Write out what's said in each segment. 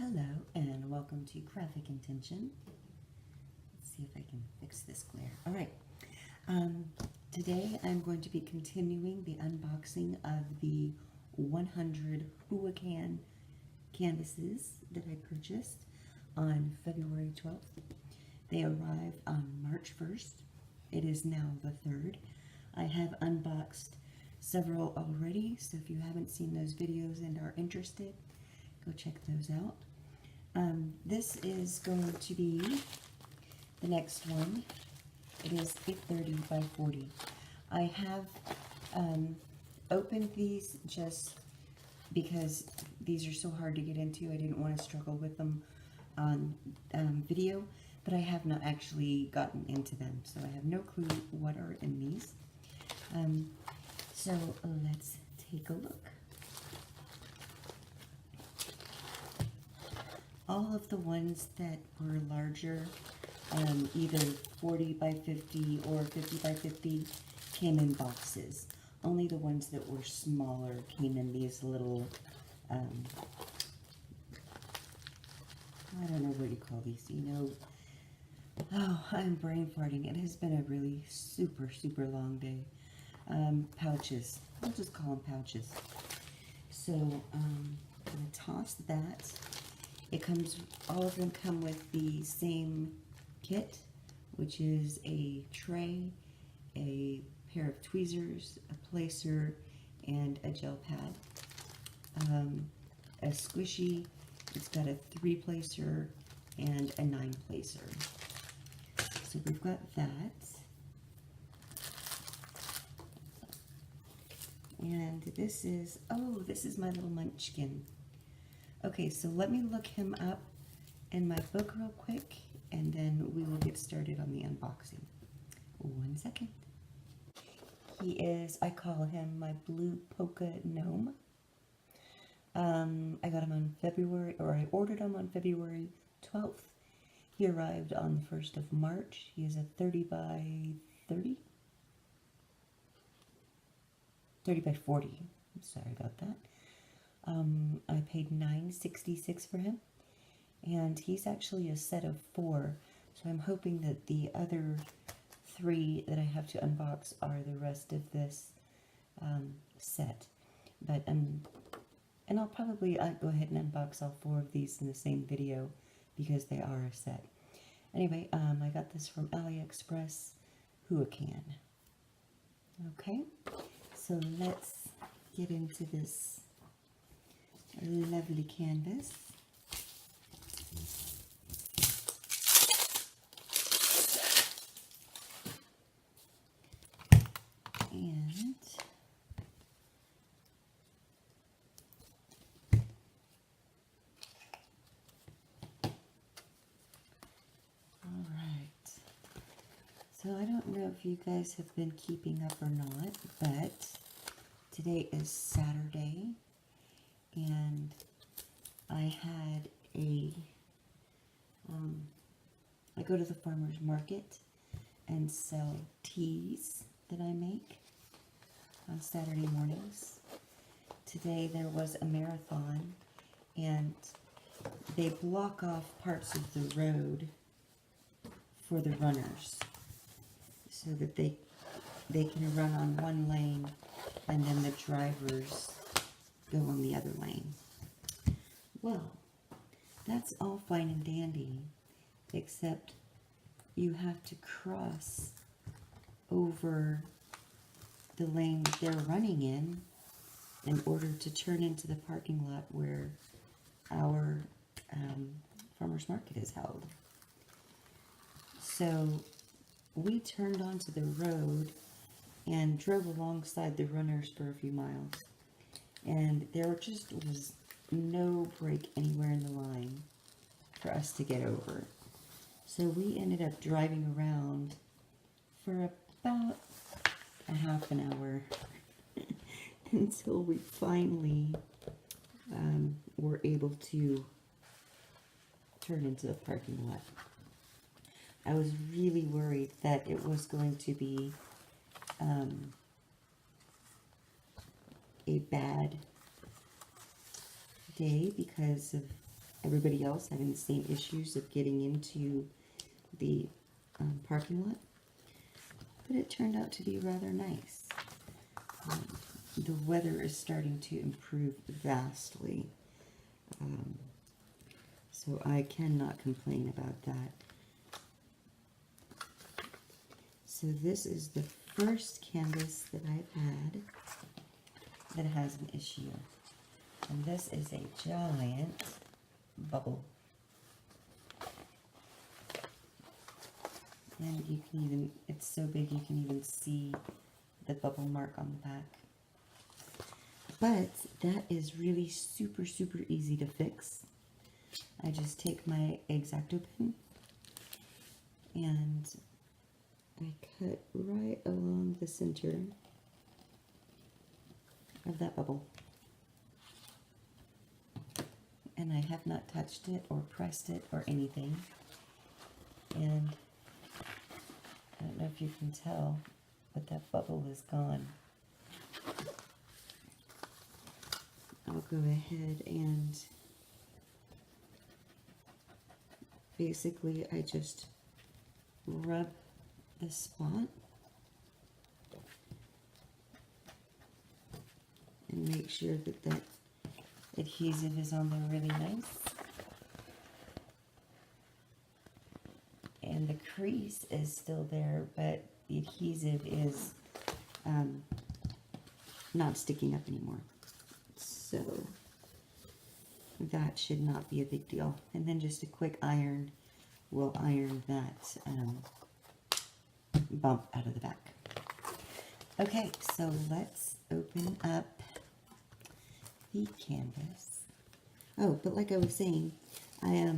Hello and welcome to Graphic Intention. Let's see if I can fix this glare. Alright, today I'm going to be continuing the unboxing of the 100 Huacan canvases that I purchased on February 12th. They arrived on March 1st. It is now the 3rd. I have unboxed several already, so if you haven't seen those videos and are interested, go check those out. This is going to be the next one. It is 830 by 40. I have opened these just because these are so hard to get into. I didn't want to struggle with them on video, but I have not actually gotten into them, so I have no clue what are in these. So let's take a look. All of the ones that were larger, either 40 by 50 or 50 by 50, came in boxes. Only the ones that were smaller came in these little, I don't know what you call these, you know. Oh, I'm brain farting. It has been a really super long day. Pouches. I'll just call them pouches. So, I'm going to toss that. It comes, all of them come with the same kit, which is a tray, a pair of tweezers, a placer, and a gel pad. A squishy, it's got a 3-placer and a 9-placer. So we've got that. And this is, oh, this is my little munchkin. Okay, so let me look him up in my book real quick, and then we will get started on the unboxing. 1 second. He is, I call him my blue polka gnome. I got him on February, or I ordered him on February 12th. He arrived on the 1st of March. He is a 30 by 30? 30 by 40. I'm sorry about that. I paid $9.66 for him, and he's actually a set of 4, so I'm hoping that the other 3 that I have to unbox are the rest of this set. But and I'll probably go ahead and unbox all 4 of these in the same video because they are a set. Anyway, I got this from AliExpress, Huacan. Okay, so let's get into this lovely canvas. And all right. So I don't know if you guys have been keeping up or not, but today is Saturday. And I had I go to the farmer's market and sell teas that I make on Saturday mornings. Today there was a marathon, and they block off parts of the road for the runners so that they can run on one lane, and then the drivers go on the other lane. Well, that's all fine and dandy, except you have to cross over the lane that they're running in order to turn into the parking lot where our farmer's market is held. So we turned onto the road and drove alongside the runners for a few miles. And there just was no break anywhere in the line for us to get over. So we ended up driving around for about a half an hour until we finally were able to turn into the parking lot. I was really worried that it was going to be a bad day because of everybody else having the same issues of getting into the parking lot. But it turned out to be rather nice. The weather is starting to improve vastly. So I cannot complain about that. So this is the first canvas that I've had that has an issue. And this is a giant bubble. And you can even, it's so big you can even see the bubble mark on the back. But that is really super, super easy to fix. I just take my X-Acto pen and I cut right along the center of that bubble. And I have not touched it or pressed it or anything. And I don't know if you can tell, but that bubble is gone. I'll go ahead and basically I just rub the spot and make sure that that adhesive is on there really nice. And the crease is still there, but the adhesive is not sticking up anymore. So that should not be a big deal. And then just a quick iron will iron that bump out of the back. Okay, so let's open up the canvas. Oh, but like I was saying, I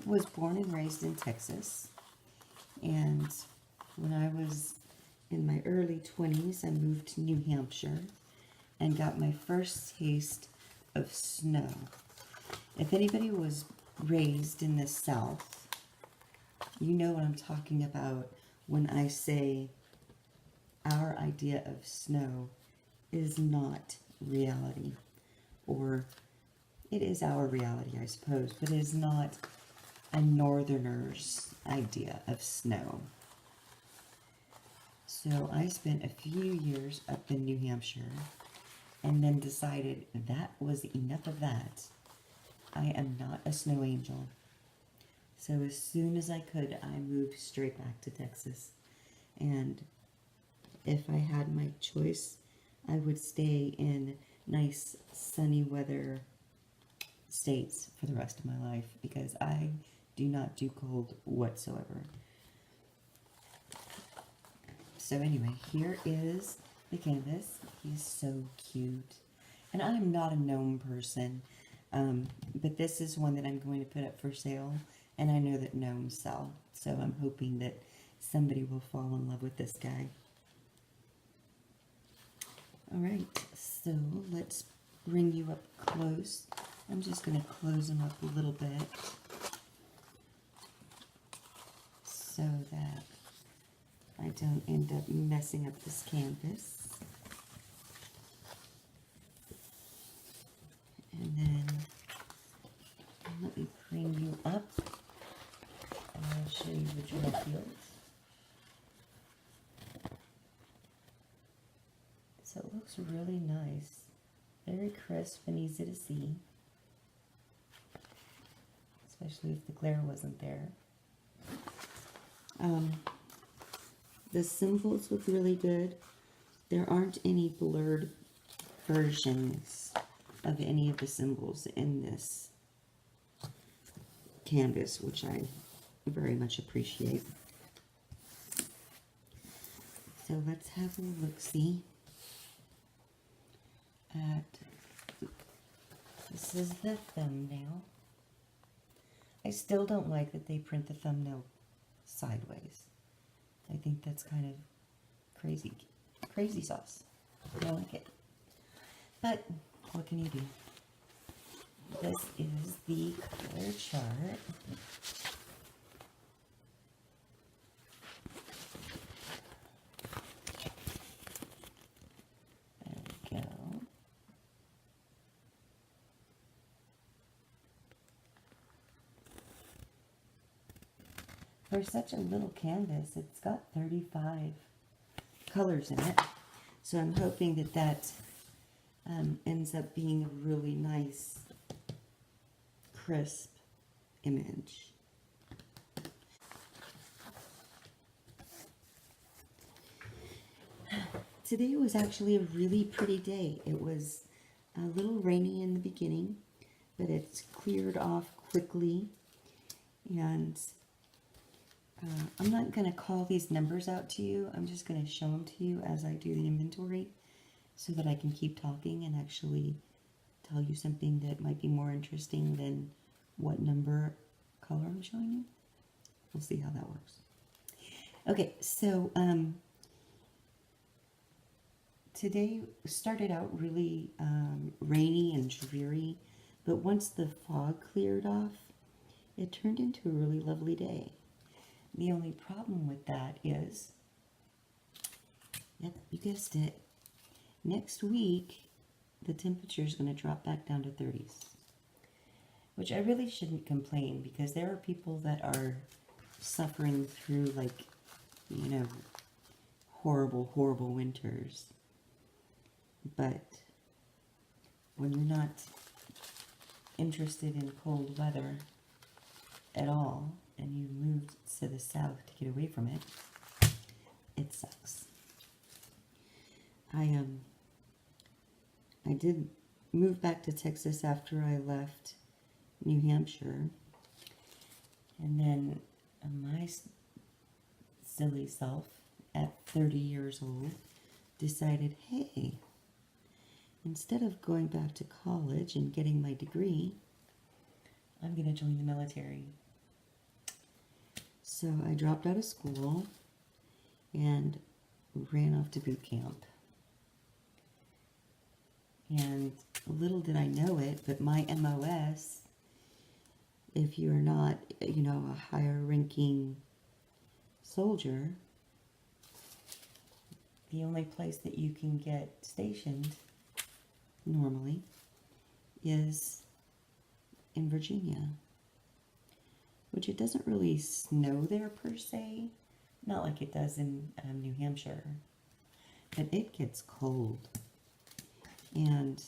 was born and raised in Texas, and when I was in my early 20s, I moved to New Hampshire and got my first taste of snow. If anybody was raised in the South, you know what I'm talking about when I say our idea of snow is not reality. Or it is our reality, I suppose, but it is not a northerner's idea of snow. So I spent a few years up in New Hampshire and then decided that was enough of that. I am not a snow angel. So as soon as I could, I moved straight back to Texas. And if I had my choice, I would stay in nice sunny weather states for the rest of my life because I do not do cold whatsoever. So anyway, here is the canvas. He's so cute. And I'm not a gnome person, but this is one that I'm going to put up for sale, and I know that gnomes sell, so I'm hoping that somebody will fall in love with this guy. Alright, so let's bring you up close. I'm just going to close him up a little bit so that I don't end up messing up this canvas. And then let me bring you up and I'll show you the drill fields. So it looks really nice, very crisp and easy to see, especially if the glare wasn't there. The symbols look really good. There aren't any blurred versions of any of the symbols in this canvas, which I very much appreciate. So let's have a look-see at, this is the thumbnail. I still don't like that they print the thumbnail sideways. I think that's kind of crazy sauce. I don't like it. But what can you do? This is the color chart. There we go. for such a little canvas, it's got 35 colors in it. So I'm hoping that that ends up being a really nice, crisp image. Today was actually a really pretty day. It was a little rainy in the beginning, but it's cleared off quickly. And I'm not going to call these numbers out to you. I'm just going to show them to you as I do the inventory so that I can keep talking and actually tell you something that might be more interesting than what number color I'm showing you. We'll see how that works. Okay, so today started out really rainy and dreary, but once the fog cleared off, it turned into a really lovely day. The only problem with that is, yep, you guessed it, next week the temperature is going to drop back down to 30s, which I really shouldn't complain because there are people that are suffering through, like, you know, horrible, horrible winters. But when you're not interested in cold weather at all, and you moved to the south to get away from it, it sucks. I did move back to Texas after I left New Hampshire, and then my silly self at 30 years old decided, hey, instead of going back to college and getting my degree, I'm going to join the military. So I dropped out of school and ran off to boot camp. And little did I know it, but my MOS, if you're not, you know, a higher ranking soldier, the only place that you can get stationed normally is in Virginia, which it doesn't really snow there per se, not like it does in New Hampshire, but it gets cold. And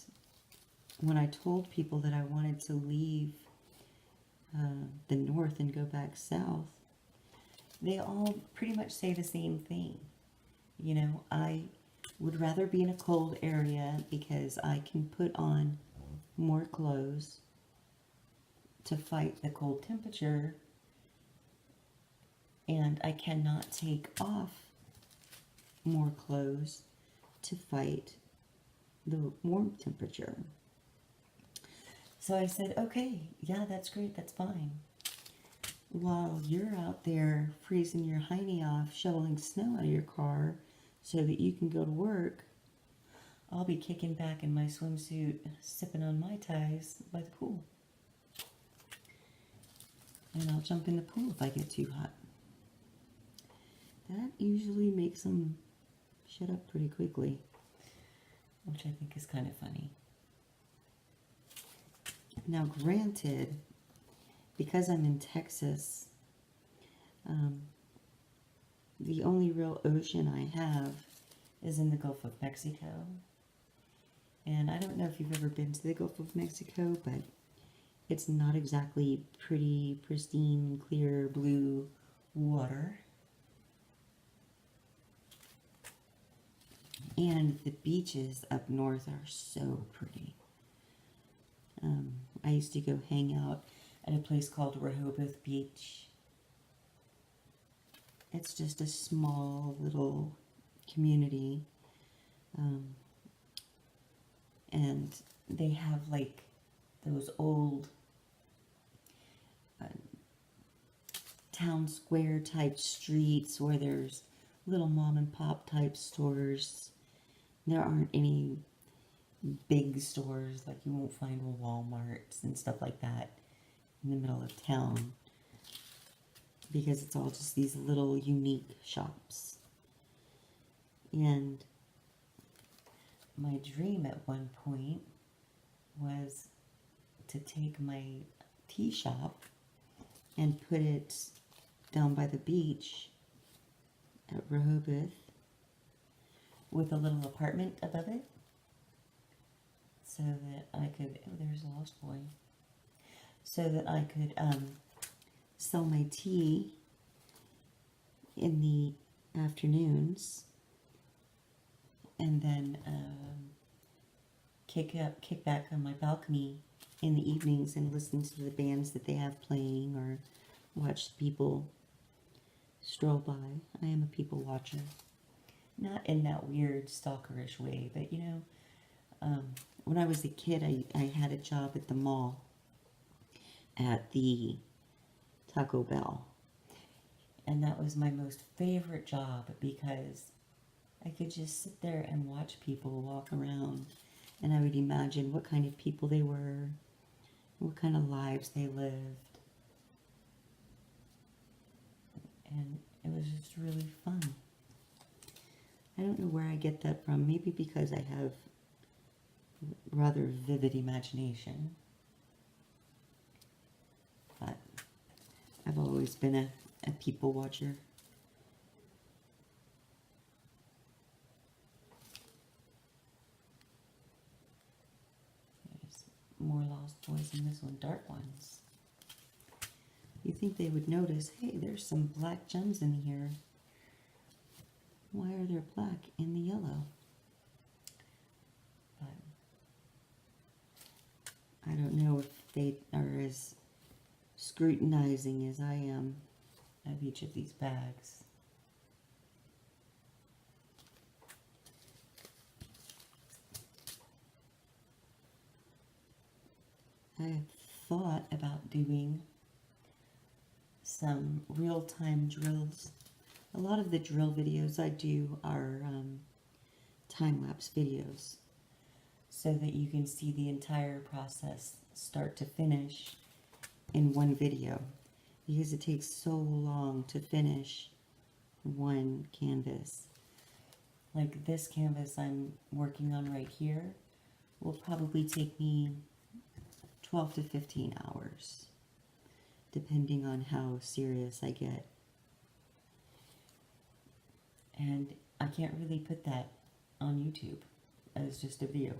when I told people that I wanted to leave the north and go back south, they all pretty much say the same thing. You know, I would rather be in a cold area because I can put on more clothes to fight the cold temperature, and I cannot take off more clothes to fight the warm temperature. So I said, okay, yeah, that's great, that's fine. While you're out there freezing your hiney off, shoveling snow out of your car so that you can go to work, I'll be kicking back in my swimsuit, sipping on Mai Tais by the pool. And I'll jump in the pool if I get too hot. That usually makes them shut up pretty quickly, which I think is kind of funny. Now, granted, because I'm in Texas, the only real ocean I have is in the Gulf of Mexico. And I don't know if you've ever been to the Gulf of Mexico, but it's not exactly pretty, pristine, clear blue water. And the beaches up north are so pretty. I used to go hang out at a place called Rehoboth Beach. It's just a small little community. And they have like those old town square type streets where there's little mom and pop type stores. There aren't any big stores, like you won't find Walmarts and stuff like that in the middle of town, because it's all just these little unique shops. And my dream at one point was to take my tea shop and put it down by the beach at Rehoboth with a little apartment above it so that I could, oh, there's a lost boy, so that I could sell my tea in the afternoons and then kick back on my balcony in the evenings and listen to the bands that they have playing or watch people stroll by. I am a people watcher. Not in that weird stalkerish way, but you know, when I was a kid, I had a job at the mall at the Taco Bell. And that was my most favorite job because I could just sit there and watch people walk around, and I would imagine what kind of people they were, what kind of lives they lived. And it was just really fun. I don't know where I get that from. Maybe because I have rather vivid imagination. But I've always been a people watcher. There's more lost boys in this one, dark ones. You think they would notice, hey, there's some black gems in here. Why are there black in the yellow? But I don't know if they are as scrutinizing as I am of each of these bags. I have thought about doing some real-time drills. A lot of the drill videos I do are time-lapse videos so that you can see the entire process start to finish in one video, because it takes so long to finish one canvas. Like this canvas I'm working on right here will probably take me 12 to 15 hours, depending on how serious I get. And I can't really put that on YouTube as just a video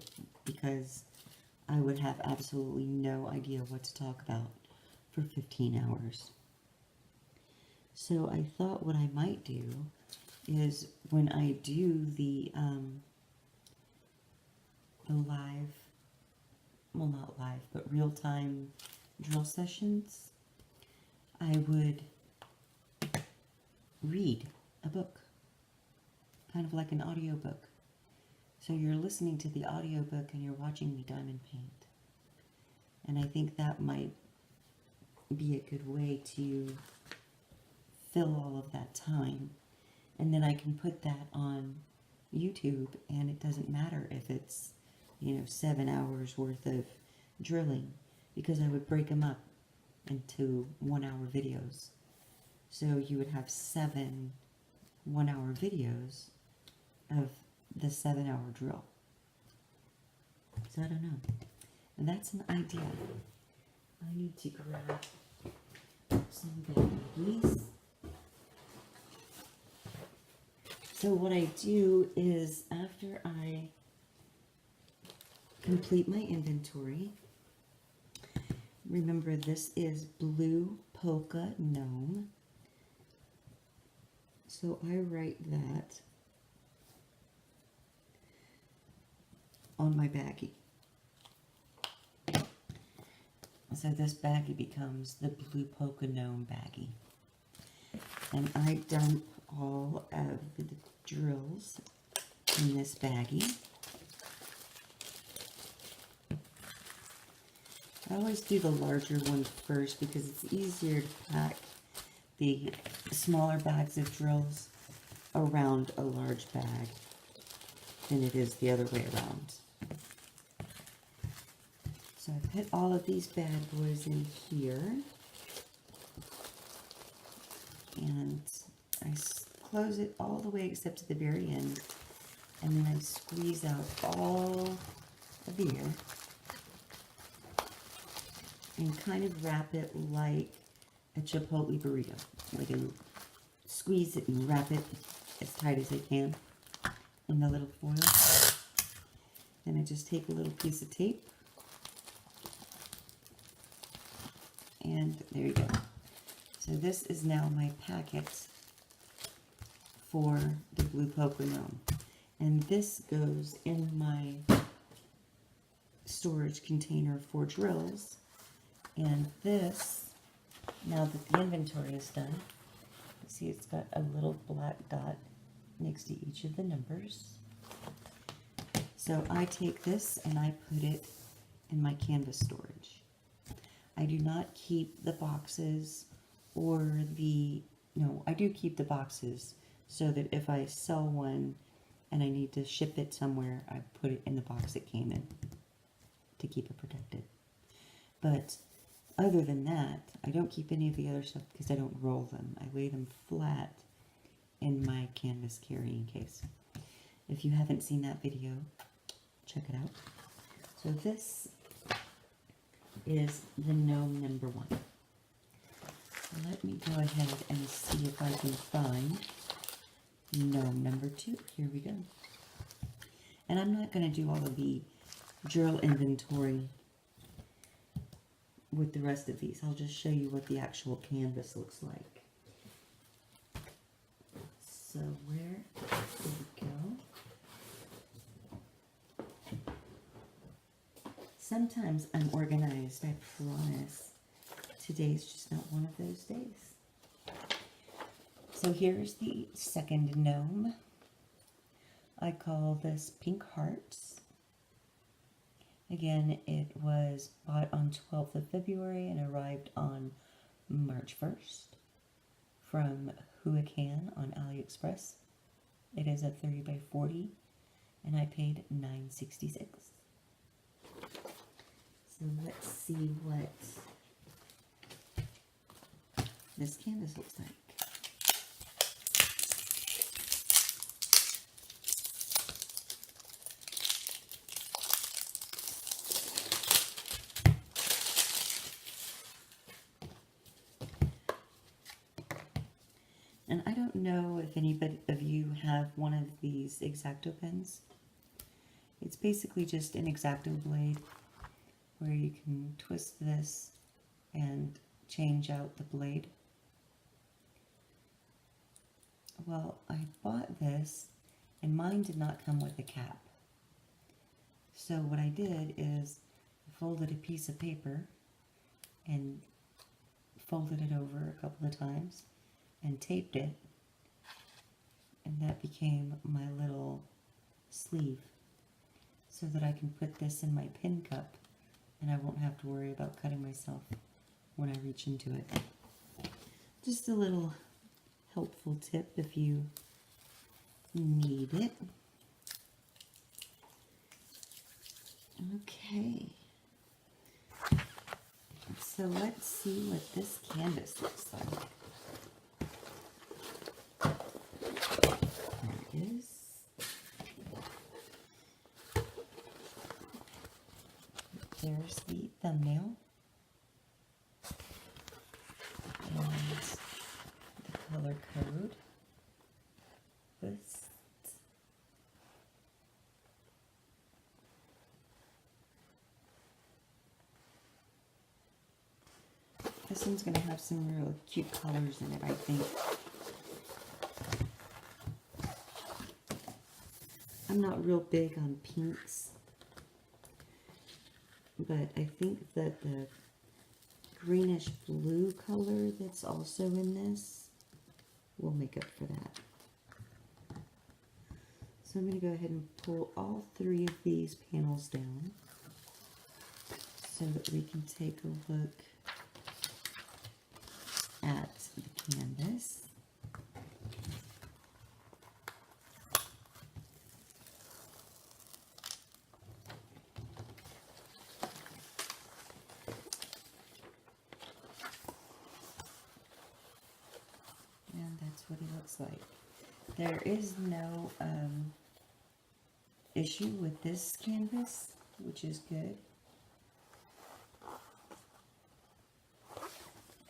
because I would have absolutely no idea what to talk about for 15 hours. So I thought what I might do is when I do the live, well, not live, but real-time drill sessions, I would read a book, kind of like an audiobook. So you're listening to the audiobook and you're watching me diamond paint. And I think that might be a good way to fill all of that time. And then I can put that on YouTube, and it doesn't matter if it's, 7 hours worth of drilling, because I would break them up into 1-hour videos. So you would have 7 1-hour videos of the 7-hour drill. So I don't know. And that's an idea. I need to grab some baggies. So what I do is after I complete my inventory, remember this is blue polka gnome. So I write that on my baggie. So this baggie becomes the blue polka gnome baggie. And I dump all of the drills in this baggie. I always do the larger one first because it's easier to pack the smaller bags of drills around a large bag than it is the other way around. So I put all of these bad boys in here, and I close it all the way except to the very end, and then I squeeze out all of the air and kind of wrap it like a Chipotle burrito. Like I squeeze it and wrap it as tight as I can in the little foil. Then I just take a little piece of tape, and there you go. So this is now my packet for the blue poker gnome. And this goes in my storage container for drills. And this, now that the inventory is done, see it's got a little black dot next to each of the numbers. So I take this and I put it in my canvas storage. I do not keep the boxes or I do keep the boxes so that if I sell one and I need to ship it somewhere, I put it in the box it came in to keep it protected. But other than that, I don't keep any of the other stuff because I don't roll them. I lay them flat in my canvas carrying case. If you haven't seen that video, check it out. So this is the gnome number 1. Let me go ahead and see if I can find gnome number 2. Here we go. And I'm not going to do all of the drill inventory with the rest of these. I'll just show you what the actual canvas looks like. So where did we go? Sometimes I'm organized, I promise. Today's just not one of those days. So here's the second gnome. I call this Pink Hearts. Again, it was bought on 12th of February and arrived on March 1st from Huacan on AliExpress. It is a 30 by 40 and I paid $9.66. So let's see what this canvas looks like. And I don't know if anybody of you have one of these X-Acto pens. It's basically just an X-Acto blade where you can twist this and change out the blade. Well, I bought this and mine did not come with a cap. So what I did is I folded a piece of paper and folded it over a couple of times and taped it, and that became my little sleeve so that I can put this in my pin cup and I won't have to worry about cutting myself when I reach into it. Just a little helpful tip if you need it. Okay, so let's see what this canvas looks like. There it is. There's the thumbnail and the color code. This one's going to have some real cute colors in it, I think. I'm not real big on pinks, but I think that the greenish blue color that's also in this will make up for that. So I'm going to go ahead and pull all 3 of these panels down so that we can take a look at the canvas. And that's what it looks like. There is no issue with this canvas, which is good.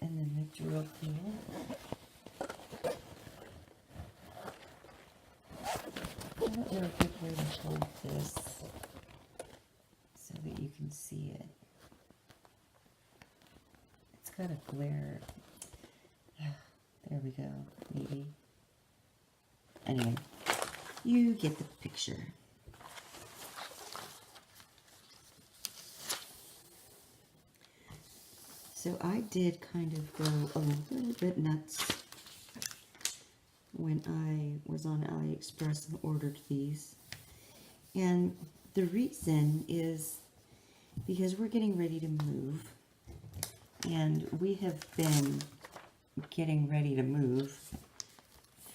And then the drill peel. I don't know a good way to hold this so that you can see it. It's got a glare. There we go, maybe. Anyway, you get the picture. So I did kind of go a little bit nuts when I was on AliExpress and ordered these. And the reason is because we're getting ready to move. And we have been getting ready to move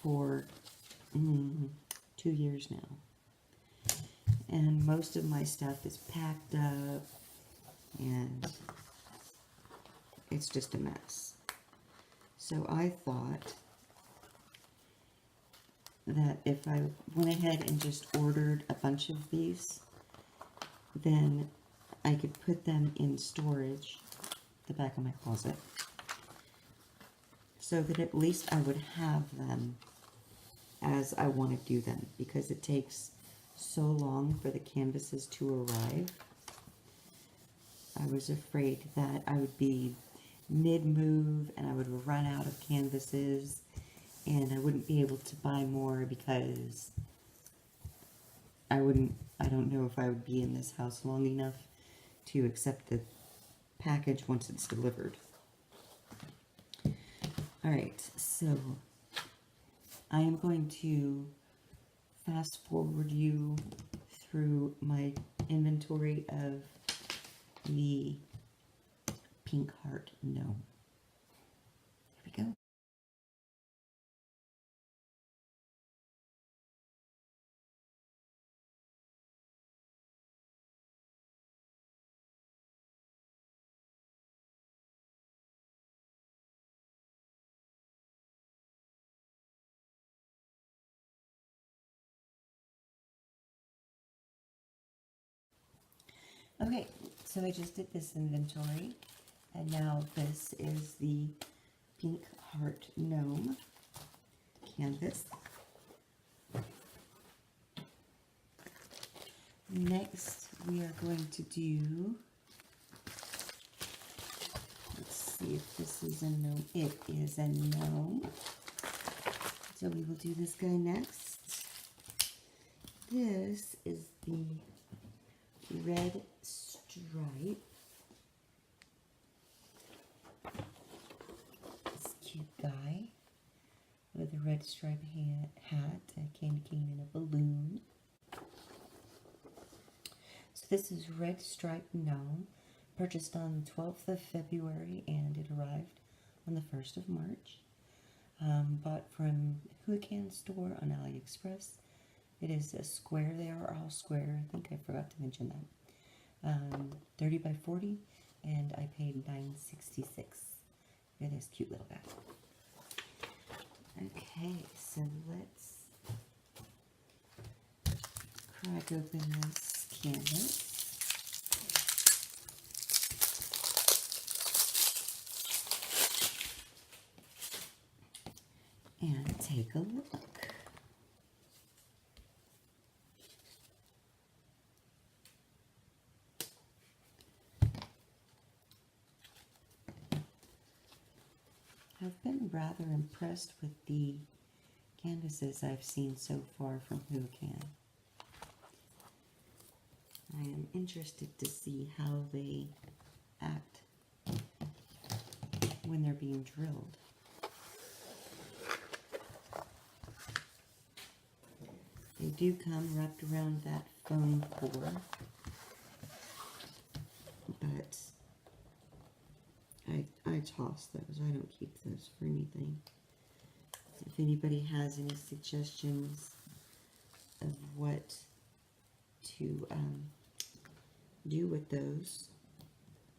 for 2 years now. And most of my stuff is packed up and it's just a mess. So I thought that if I went ahead and just ordered a bunch of these, then I could put them in storage, the back of my closet, so that at least I would have them as I want to do them, because it takes so long for the canvases to arrive. I was afraid that I would be mid-move and I would run out of canvases and I wouldn't be able to buy more because I don't know if I would be in this house long enough to accept the package once it's delivered. Alright, so I am going to fast forward you through my inventory of the pink heart gnome. Here we go. Okay, so I just did this inventory, and now this is the pink heart gnome canvas. Next, we are going to do, let's see if this is a gnome. It is a gnome. So we will do this guy next. This is the red stripe. This cute guy with a red stripe hat, a candy cane, and a balloon. So this is Red Stripe Gnome, purchased on the 12th of February, and it arrived on the 1st of March. Bought from Huacan Store on AliExpress. It is a square. They are all square. I think I forgot to mention that. 30 by 40, and I paid $9.66 for this cute little guy. Okay, so let's crack open this canvas. And take a look. I've been rather impressed with the canvases I've seen so far from Huacan. I am interested to see how they act when they're being drilled. They do come wrapped around that foam core, but I toss those. I don't keep those for anything. If anybody has any suggestions of what to do with those,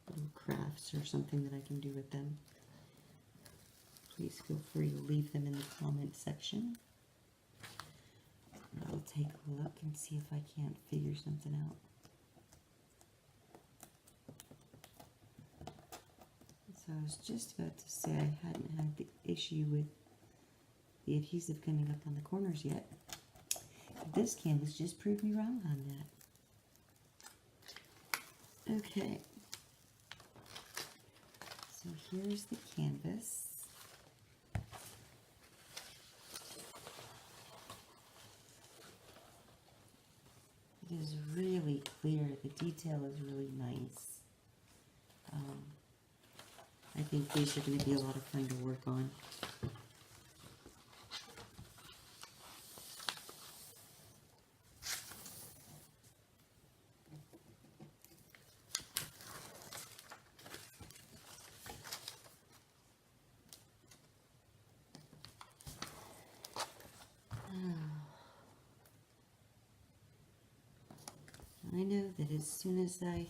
little crafts or something that I can do with them, please feel free to leave them in the comment section. I'll take a look and see if I can't figure something out. So I was just about to say I hadn't had the issue with the adhesive coming up on the corners yet. This canvas just proved me wrong on that. Okay. So here's the canvas. It is really clear. The detail is really nice. I think these are going to be a lot of fun to work on. I know that as soon as I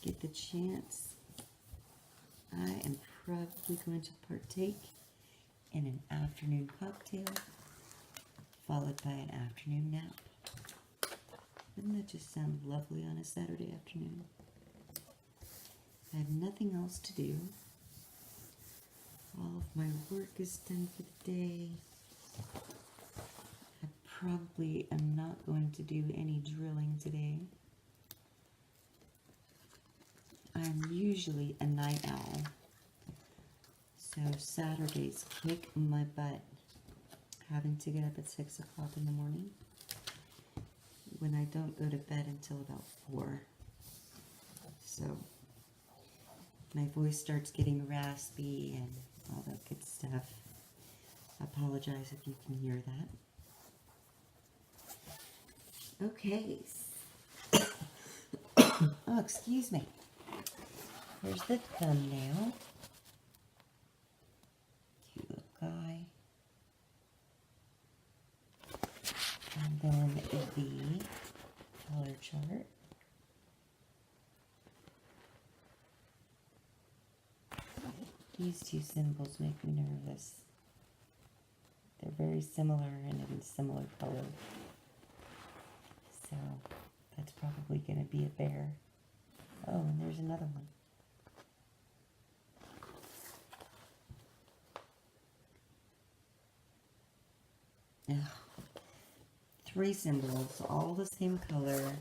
get the chance, I am probably going to partake in an afternoon cocktail, followed by an afternoon nap. Wouldn't that just sound lovely on a Saturday afternoon? I have nothing else to do. All of my work is done for the day. I probably am not going to do any drilling today. I'm usually a night owl, so Saturdays kick my butt having to get up at 6 o'clock in the morning when I don't go to bed until about 4. So my voice starts getting raspy and all that good stuff. I apologize if you can hear that. Okay. Oh, excuse me. Here's the thumbnail. Cute little guy. And then the color chart. These two symbols make me nervous. They're very similar and in similar color. So that's probably going to be a bear. Oh, and there's another one. Ugh. 3 symbols, all the same color,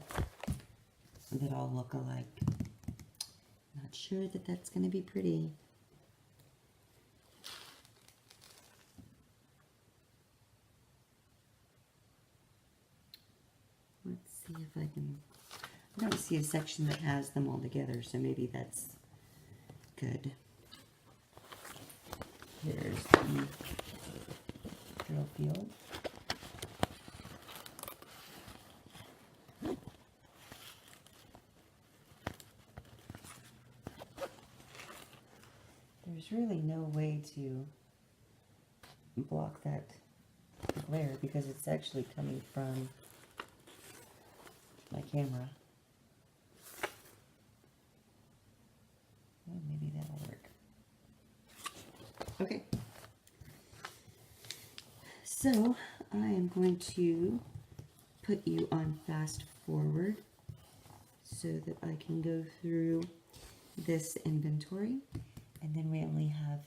that all look alike. Not sure that that's going to be pretty. Let's see if I can... I don't see a section that has them all together, so maybe that's good. Here's the drill field. There's really no way to block that glare because it's actually coming from my camera. Well, maybe that'll work. Okay. So I am going to put you on fast forward so that I can go through this inventory, and then we only have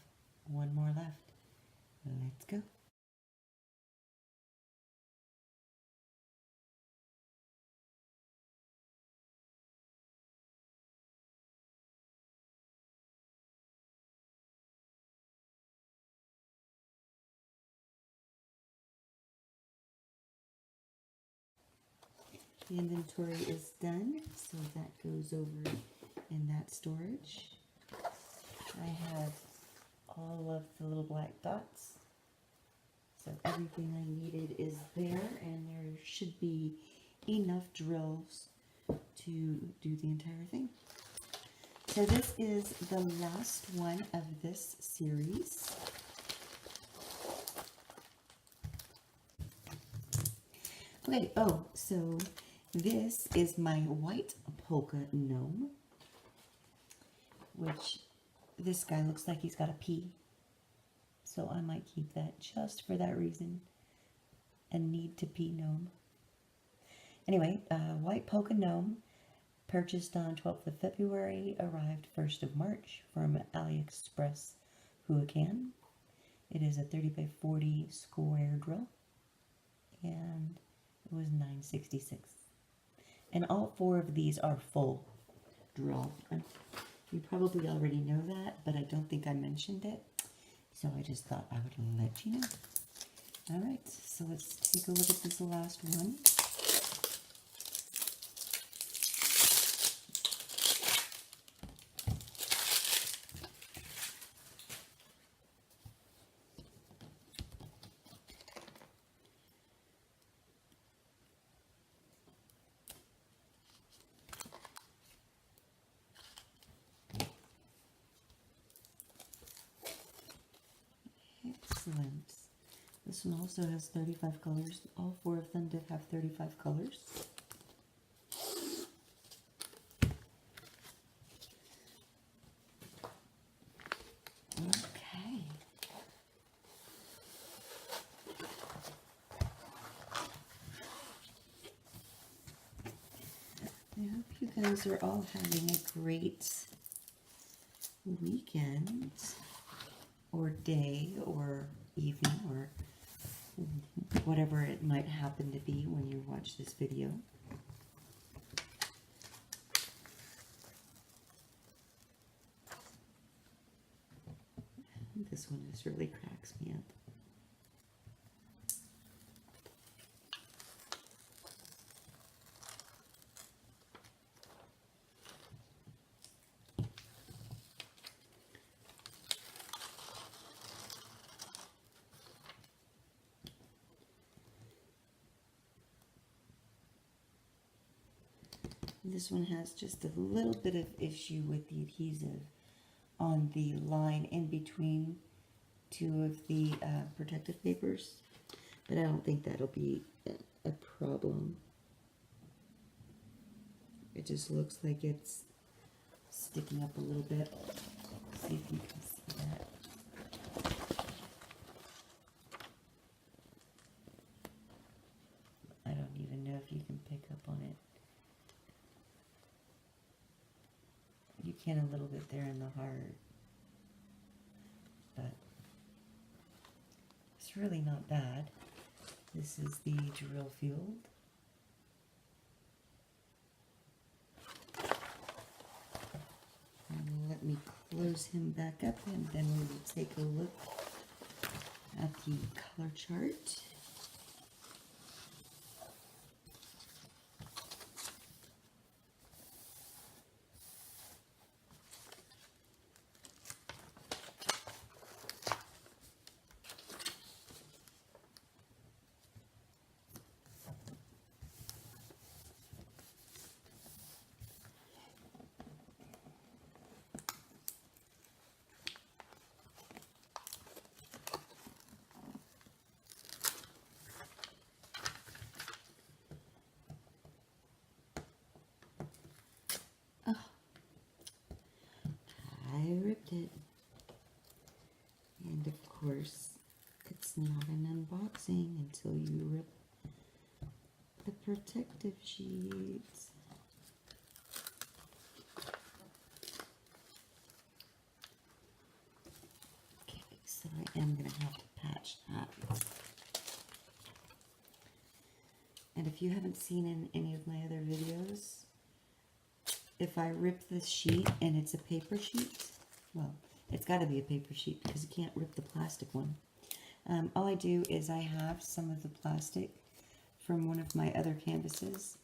one more left. Let's go. The inventory is done, so that goes over in that storage. I have all of the little black dots, so everything I needed is there, and there should be enough drills to do the entire thing. So this is the last one of this series. Okay, oh, so this is my white polka gnome, which this guy looks like he's got a P, so I might keep that just for that reason. A need to pee gnome. Anyway, white polka gnome, Purchased on 12th of February, arrived 1st of March from AliExpress Huacan. It is a 30 by 40 square drill, and it was $9.66. And all 4 of these are full drill. You probably already know that, but I don't think I mentioned it, so I just thought I would let you know. All right, so let's take a look at this last one. Excellent. This one also has 35 colors. All 4 of them did have 35 colors. Okay. I hope you guys are all having a great weekend, or day, or evening, or whatever it might happen to be when you watch this video. This one just really cracks me up. This one has just a little bit of issue with the adhesive on the line in between 2 of the protective papers, but I don't think that'll be a problem. It just looks like it's sticking up a little bit. See if you can see that. I don't even know if you can pick up on it. You can a little bit there in the heart, but it's really not bad. This is the drill field. And let me close him back up, and then we will take a look at the color chart. It. And of course, it's not an unboxing until you rip the protective sheets. Okay, so I am going to have to patch that. And if you haven't seen in any of my other videos, if I rip this sheet and it's a paper sheet, well, it's got to be a paper sheet because you can't rip the plastic one. All I do is I have some of the plastic from one of my other canvases,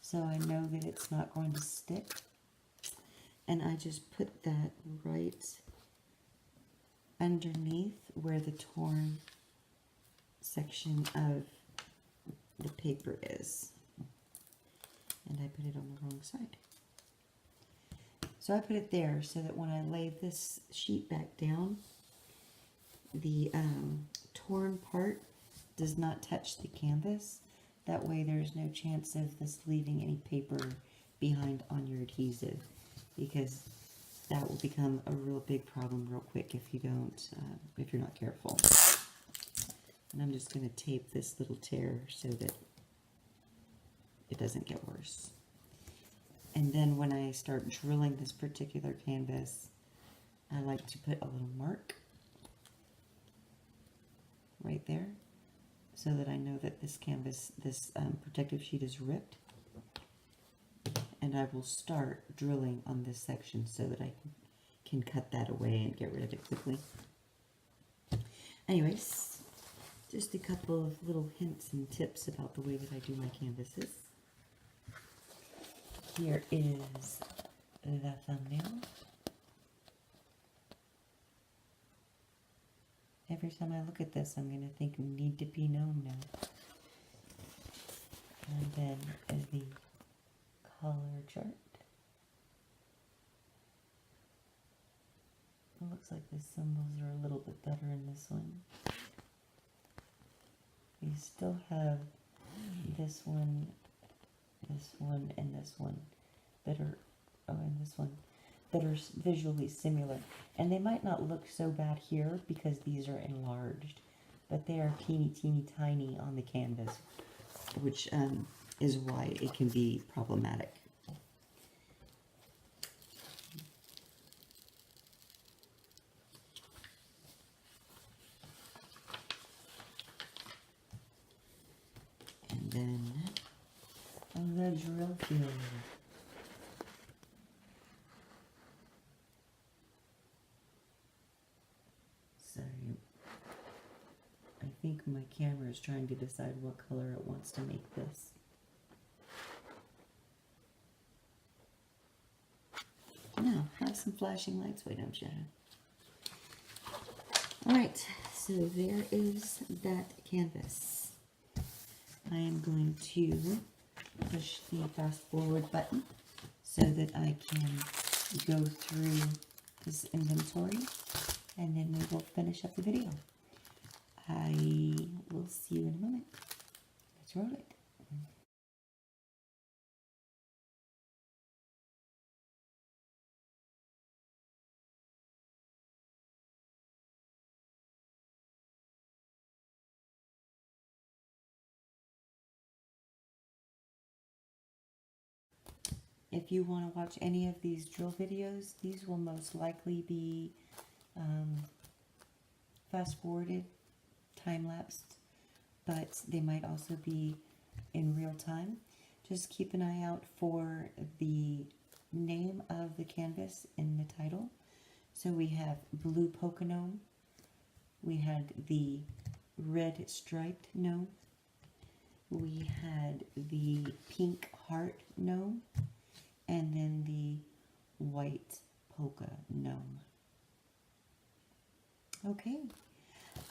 so I know that it's not going to stick. And I just put that right underneath where the torn section of the paper is. And I put it on the wrong side. So I put it there so that when I lay this sheet back down, the torn part does not touch the canvas. That way there's no chance of this leaving any paper behind on your adhesive, because that will become a real big problem real quick if you don't, if you're not careful. And I'm just going to tape this little tear so that it doesn't get worse. And then when I start drilling this particular canvas, I like to put a little mark right there so that I know that this canvas, this protective sheet is ripped. And I will start drilling on this section so that I can cut that away and get rid of it quickly. Anyways, just a couple of little hints and tips about the way that I do my canvases. Here is the thumbnail. Every time I look at this, I'm going to think need to be known now. And then the color chart. It looks like the symbols are a little bit better in this one. We still have this one, and this one that are, and this one that are visually similar. And they might not look so bad here because these are enlarged, but they are teeny, teeny, tiny on the canvas, which is why it can be problematic. And then the drill field. Sorry, I think my camera is trying to decide what color it wants to make this. Now, have some flashing lights. Wait, don't you? Alright, so there is that canvas. I am going to push the fast forward button so that I can go through this inventory, and then we will finish up the video. I will see you in a moment. Let's roll it. If you want to watch any of these drill videos, these will most likely be fast-forwarded, time-lapsed, but they might also be in real time. Just keep an eye out for the name of the canvas in the title. So we have blue polka gnome, we had the red striped gnome, we had the pink heart gnome, and then the white polka gnome. Okay,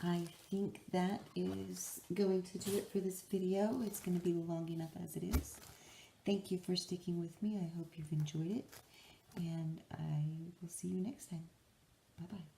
I think that is going to do it for this video. It's going to be long enough as it is. Thank you for sticking with me. I hope you've enjoyed it, and I will see you next time. Bye-bye.